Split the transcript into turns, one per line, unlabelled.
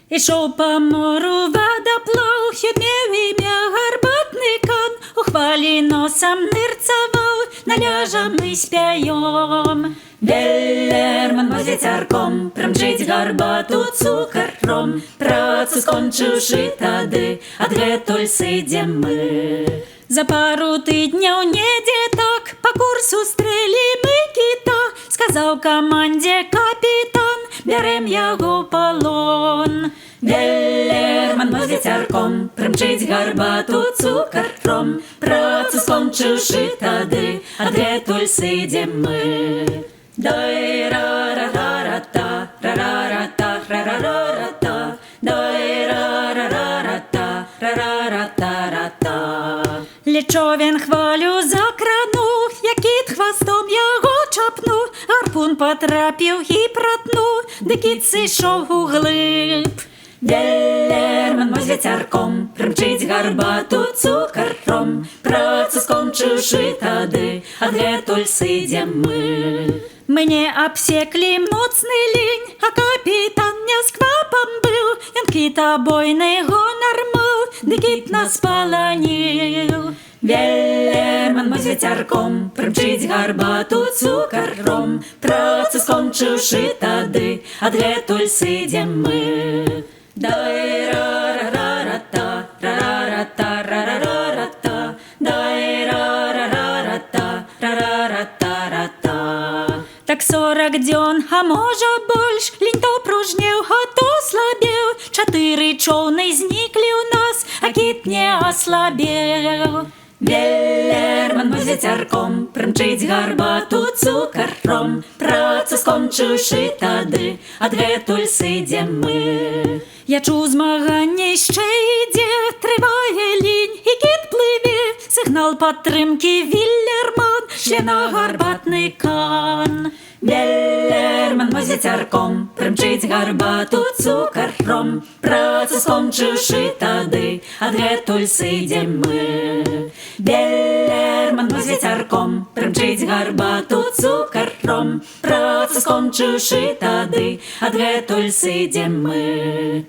Ішов по мору водоплав, меў імя гарбатны кан, у хвалі носам нырцаваў, наляжам мы спяём. Беллерман мы з дзіцярком прымчыць гарбату цукаром, працу скончыўшы тады, адгэтуль сыдзем мы. За пару тыдняў недзе так па курсу стрэлі мы кіта, сказаў камандзе капітан, бярэм яго палон. Беллерман мы з дзіцярком прымчыць гарбату цукаром, працу скончыўшы тады, адгэтуль сыдзем мы. Дай-ра-ра-ра-ра-та, ра-ра-ра-та, ра-ра-ра-ра-та, дай-ра-ра-ра-ра-та, ра-ра-ра-та-ра-та. Лічовен хвалю закранув, як кіт хвастом яго чапнув, гарпун потрапіў і пратнув, ды кіт сышоў углыб. Беллерман мы з дзіцярком прымчыць гарбату цукаром, працу скончыўшы тады, адгэтуль сыдзем мы. Мне абсеклі моцны лінь, а капітан нясквапам быў, ён кітабойны гонар мыў, ды кіт нас паланіў. Беллерман мы з дзіцярком прымчыць гарбату цукаром, працу скончыўшы тады, адгэтуль сыдзем мы. Дай-ра-ра-ра-ра-та, ра-ра-ра-та, ра-ра-ра-ра-та, дай-ра-ра-ра-ра-та, ра-ра-ра-та-ра-та. Так 40 дзён, а можа больш, лінь то пружнеў, а то слабеў, 4 чоўны зніклі ў нас, а кіт не аслабеў. Беллерман мы з дзіцярком прымчыць гарбату цукаром, працу скончыўшы тады, адгэтуль сыдзем мы. Я чуў змаганне яшчэ ідзе, трывае лінь і кіт плыве, сігнал падтрымкі Віллерман, шле на гарбатны кан. Беллерман мы з дзіцярком прымчыць гарбату цукаром, працу скончыўшы тады, адгэтуль сыдзем мы. Беллерман мы з дзіцярком прымчыць гарбату цукаром, працу скончыўшы тады, адгэтуль сыдзем мы.